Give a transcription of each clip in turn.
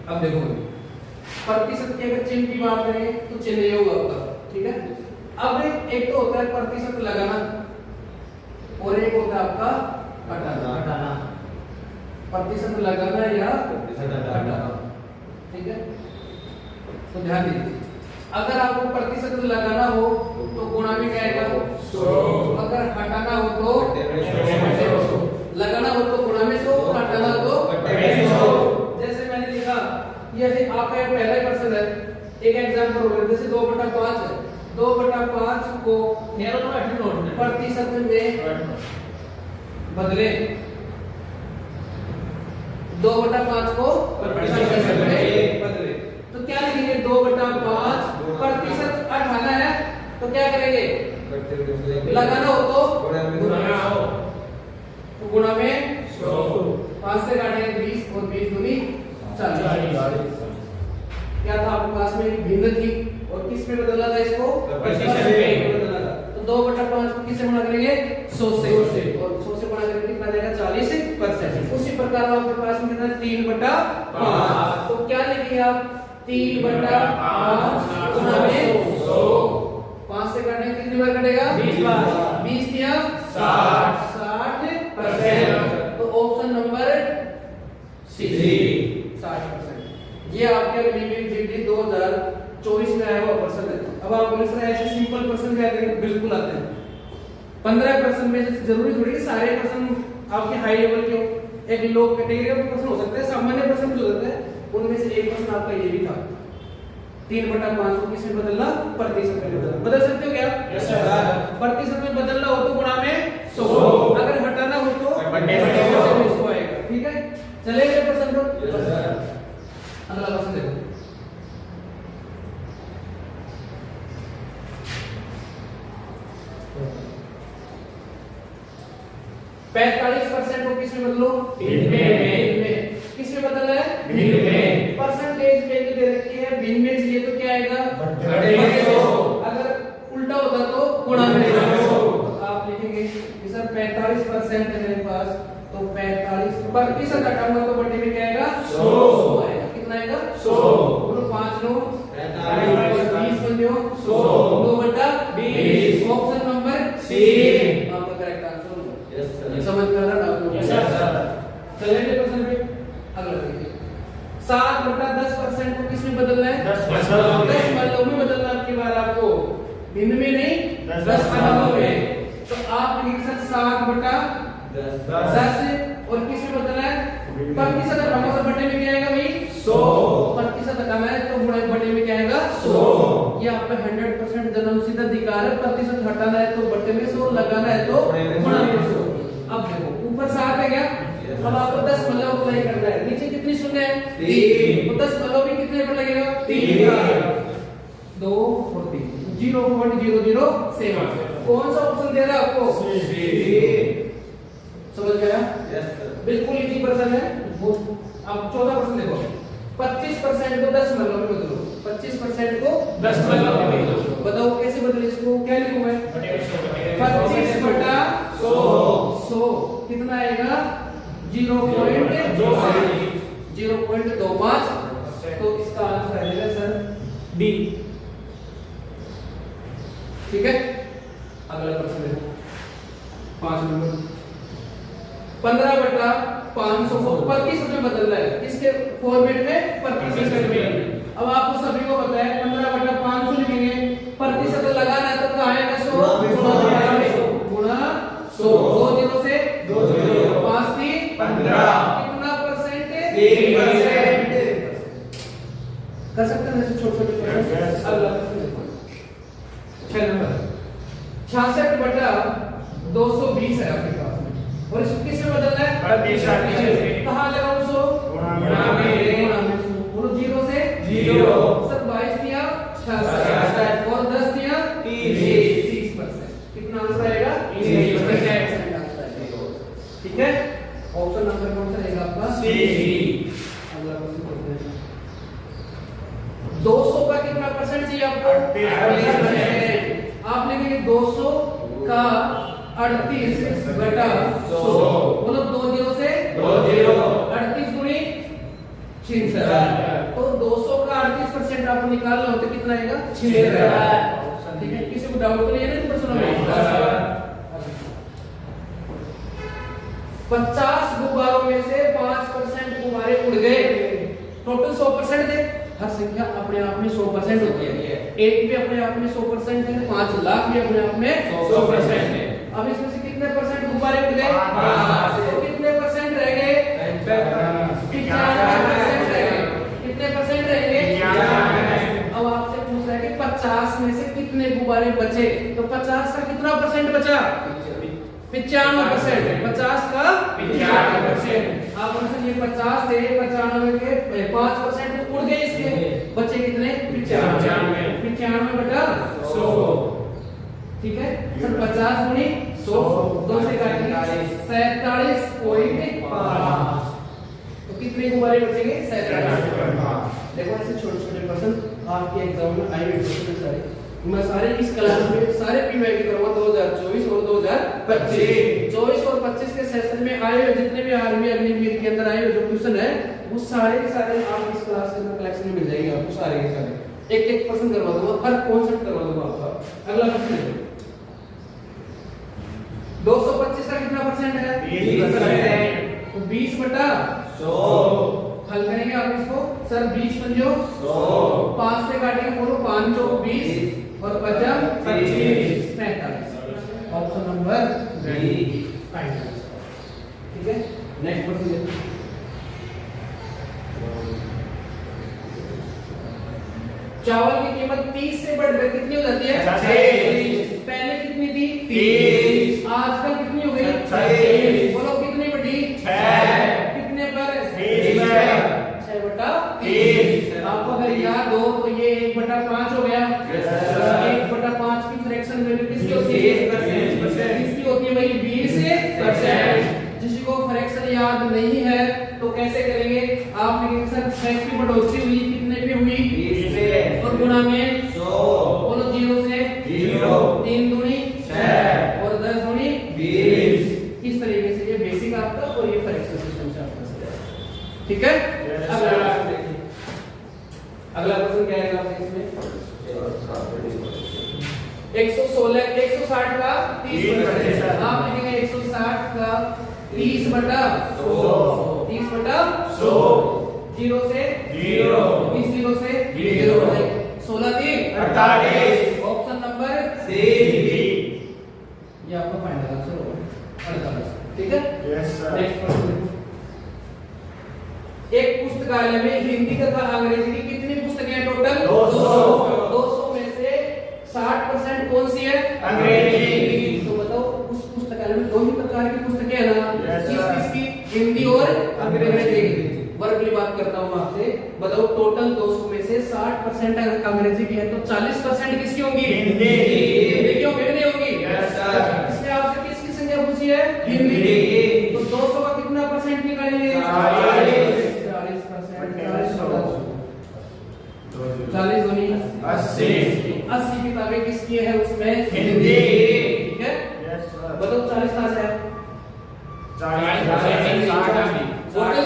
अब देखो प्रतिशत के अगर चिन्ह की बात करें तो चिन्ह ये होगा आपका, ठीक है। अब एक तो होता है प्रतिशत लगाना और एक होता है आपका हटाना। प्रतिशत लगाना या प्रतिशत हटाना, ठीक है। तो ध्यान दीजिए, अगर आपको प्रतिशत लगाना हो तो गुणा में क्या आएगा 100, अगर हटाना हो तो लगाना हो तो गुणा में 100, हटाना हो तो 100। जैसे मैंने लिखा, ये आपका पहला ही पर्सन है, एक एग्जांपल हो गया, जैसे 2/5 है, 2/5 को प्रतिशत में बदले, 2/5 को प्रतिशत में बदले, तो क्या लिखेंगे 2/5 प्रतिशत हटाना है तो क्या करेंगे, लगाना हो तो गुणा में 100, 5 से काटेंगे 20 और 20 दूनी 40। क्या था आपके पास में भिन्न थी और किस में बदलना था इसको, प्रतिशत में बदलना था। तो 2/5 को किससे गुणा करेंगे 100 से, और 100 से गुणा करेंगे कितना जाएगा 40%। उसी प्रकार आपके पास में कितना 3/5, तो क्या लिखेंगे आप 3/5 गुणा में 100, 5 से काटेंगे कितनी बार कटेगा 20 बार, 20 या 60%। तो ऑप्शन नंबर सी 60%। ये आपके जीडी 2024 में आया हुआ पर्सन है। अब आप बोले सर ऐसे सिंपल पर्सन क्या करेंगे, बिल्कुल आते हैं। 15% में जरूरी थोड़ी कि सारे पर्सन आपके हाई लेवल के हो, एक लो कैटेगरी का पर्सन हो सकता है, सामान्य पर्सन भी हो सकता है, उनमें से एक पर्सन आपका ये भी था। 3/5 को किसमें बदलना, प्रतिशत में बदलना। बदल सकते हो क्या, यस सर। प्रतिशत में बदलना हो तो गुणा में 100, अगर हटाना हो तो 100 आएगा, ठीक है। चलेगा पर्सन को, यस सर। अगला पर्सन देखो, %45 को किसमें बदलो, भिन्न में। किसमें बदलना है, भिन्न में। परसेंटेज वैल्यू दे रखी है, भिन्न में चाहिए तो क्या आएगा 100, अगर उल्टा होता तो गुणा में 100। आप लिखेंगे कि सर 45% है मेरे पास, तो 45% हटाऊंगा तो बटे में क्या आएगा 100 आएगा। कितना आएगा 100, बोलो 5 9 45 20 बन जाओ 100, 2/20। ऑप्शन नंबर सी आपका करेक्ट आंसर होगा। यस सर, समझ में आ रहा है। Yes sir. चलिए क्वेश्चन पे अगला देखिए, 7/10% को किसमें बदलना है, 10 मानों में बदलना। आपकी बार आपको भिन्न में नहीं 10 मानों में, तो आप लिख सकते 7/10 और किसमें बदलना है, प्रतिशत हटाना तो बटे में क्या आएगा भाई 100, प्रतिशत हटाना है तो गुणा बटे में क्या आएगा 100। ये आपका 100% जन्मसिद्ध अधिकार है, प्रतिशत हटाना है तो बटे में 100, लगाना है तो गुणा में 100। अब देखो ऊपर 7 है क्या, अब आपको 10 मल्ला अप्लाई करना है, नीचे कितनी शून्य है 3, तो 10 मल्ला भी कितने पर लगेगा 3 2 और 3 0.007। कौन सा ऑप्शन दे रहा है आपको, समझ गया, यस सर। बिल्कुल इजी पर्सन है। अब 14% देखो, 25% को 10 मल्ला में बदलो, 25% को 10 मल्ला में बदलो। बताओ कैसे बदले इसको, क्या लिखूं मैं 25/100 कितना आएगा 0.25। तो इसका आंसर आएगा सर डी, ठीक है। अगला प्रश्न देखो 5 नंबर, 15/500 को प्रतिशत में बदलना है, किसके फॉर्मेट में, प्रतिशत में। अब आपको सभी को पता है 15/500 लिखेंगे, प्रतिशत लगाना है तो क्या आएगा 100 गुणा 100, 2 0 से 2 0, 5 3 15, कितना परसेंट 3%। कर सकते हैं ऐसे छोटे छोटे प्रश्न। अगला प्रश्न देखो 6 नंबर, 66/220 है आपके पास में, और इसको किससे बदलना है, प्रतिशत। कहां लगाऊं 100 गुणा में 100, 0 से 0, सर 22 दिया 66 और 10 दिया 30%। कितना आंसर आएगा 30% आंसर आएगा, ठीक है। ऑप्शन नंबर कौन सा रहेगा आपका सी। अगला क्वेश्चन करते हैं, 200 का कितना परसेंट चाहिए आपको, 38%। आप लिखेंगे 200 का 38/100, मतलब 2 0 से 2 0, 38 गुणी 76। तो 200 का 38% आपको निकालना हो तो कितना आएगा 76। ठीक है, किसी को डाउट तो नहीं है ना प्रश्न में? 50 गुब्बारों में से 5% गुब्बारे उड़ गए, टोटल 100% थे। हर संख्या अपने आप में 100% होती है। 1 भी अपने आप में 100% है, 5 लाख भी अपने आप में 100% है। अब इसमें से कितने परसेंट गुब्बारे उड़ गए? 5। तो कितने परसेंट रह गए? 95% रह गए। कितने परसेंट रहेंगे? 95। अब आपसे पूछ रहा है कि 50 में से कितने गुब्बारे बचे? तो 50 का कितना परसेंट बचा? 95%। 50 का 95%। आप ये 50 थे, 95 के 5% उड़ गए, इसके बचे कितने? 95। 95 बटा 100। ठीक है सर, 50 गुनी 100, 2 से काटेंगे 47.5। तो कितने गुब्बारे बचेंगे? 47.5। देखो ऐसे छोटे छोटे क्वेश्चन आपके एग्जाम में आए हुए सारे, मैं सारे इस क्लास में सारे पीवाई की करूंगा 2024 और 2025। 24 और 25 के सेशन में आए हुए जितने भी आर्मी अग्निवीर के अंदर आए हुए जो क्वेश्चन है वो सारे के सारे आप इस क्लास के अंदर कलेक्शन में मिल जाएंगे आपको, सारे के सारे एक क्वेश्चन करवा दूंगा, हर कॉन्सेप्ट करवा दूंगा आपका। अगला क्वेश्चन 225 का कितना परसेंट है? 20%। तो 20 बटा 100 हल करेंगे आप इसको। सर 20 पंजो 100, 5 से काटेंगे, बोलो 5 चौक 20 और 50 25 45। Option number B 45। ठीक है, नेक्स्ट क्वेश्चन। चावल की कीमत 30 से बढ़कर कितनी हो जाती है? 36। पहले कितनी थी? 30। आजकल कितनी हो गई? 36। बोलो कितनी बढ़ी? 6। कितने पर? 6 बटा 30। आपको अगर याद हो तो ये 1/5 हो गया। 1/5 की फ्रैक्शन वैल्यू किसकी होती है? 20%। किसकी होती है भाई? 20%। जिसी को फ्रैक्शन याद नहीं है तो कैसे करेंगे? आप लिखेंगे सर 6 की बढ़ोतरी हुई कितने पे हुई? 20 पे, और गुणा में 100। बोलो 0 से 0, 3 दूनी 6 और 10 दूनी 20। इस तरीके से ये बेसिक आपका और ये फ्रैक्शन सिस्टम से आपका समझ। ठीक है, अगला क्वेश्चन क्या है आपके इसमें? 116 160 का 30%। आप लिखेंगे 160 का 30 बटा 100। 30 बटा 100। 0 से 0, 20 0 से 0 16 3 48। Option number C. ये आपका फाइनल आंसर होगा 48। ठीक है, यस सर। Next question. एक पुस्तकालय में हिंदी तथा अंग्रेजी की कितनी पुस्तकें हैं टोटल? 200। 200 में से 60% कौन सी है? अंग्रेजी। तो बताओ उस पुस्तकालय में 2 ही प्रकार की पुस्तकें हैं ना? किसकी? हिंदी और अंग्रेजी। वर्ग की बात करता हूं आपसे, बताओ टोटल 200 में से 60% अगर अंग्रेजी की है तो 40% किसकी होंगी? हिंदी। हिंदी की होंगी नहीं होंगी? Yes sir. इसमें आपसे किसकी संख्या पूछी है? हिंदी। तो 200 का कितना परसेंट निकालेंगे? 40%। 40 दूनी 80। 80 किताबें किसकी है उसमें? हिंदी। ठीक है, यस सर। बताओ 40 कहां से है? 40 टोटल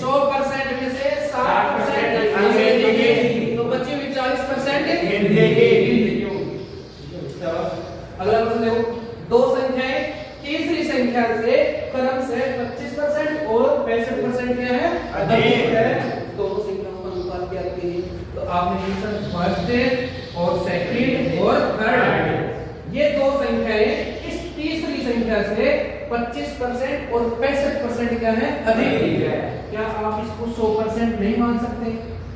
100% में से 60% अंग्रेजी की, तो बची हुई 40% हिंदी की होगी। अगला प्रश्न देखो, 2 संख्याएं तीसरी संख्या से क्रम से 25% और 65% क्या है? अधिक है। दोनों संख्याओं का अनुपात क्या है? तो आपने फर्स्ट और सेकंड और थर्ड, ये 2 संख्याएं इस तीसरी संख्या से 25% और 65% क्या है? अधिक है। क्या आप इसको 100% नहीं मान सकते?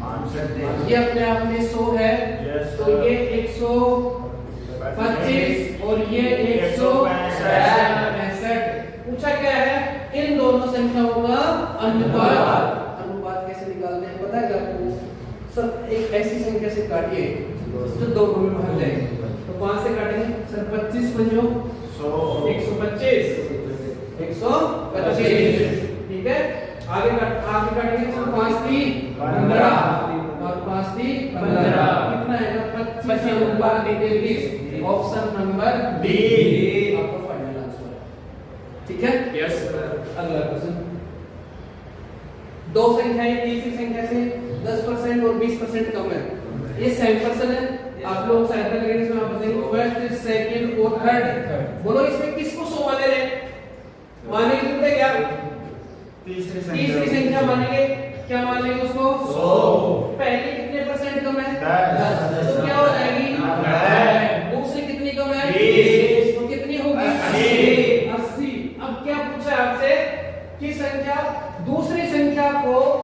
मान सकते हैं। ये अपने आप में 100 है, तो ये 125 और ये 165। पूछा क्या है? इन दोनों संख्याओं का अनुपात। अनुपात कैसे निकालते हैं पता है आपको? सर एक ऐसी संख्या से काटिए जो 2 में भाग जाए, तो 5 से काटेंगे सर 25 पंजो 125 125। ठीक है, आगे काटेंगे सर 5 3 15 और 5 3 15 कितना आएगा? 25 अनुपात 33। ऑप्शन नंबर बी आपका फाइनल आंसर है। ठीक है, यस सर। अगला क्वेश्चन, दो संख्याएं तीसरी संख्या से 10% और 20% कम है, ये सैंपल है। आप लोग सैंपल करेंगे, इसमें आप बताएंगे फर्स्ट सेकंड और थर्ड। बोलो इसमें किसको 100 माने रहे? माने कितने क्या? तीसरी संख्या मानेंगे, क्या मानेंगे उसको? 100। पहले कितने परसेंट कम है? 10। तो क्या हो जाएगी? दूसरी कितनी कम है? 20।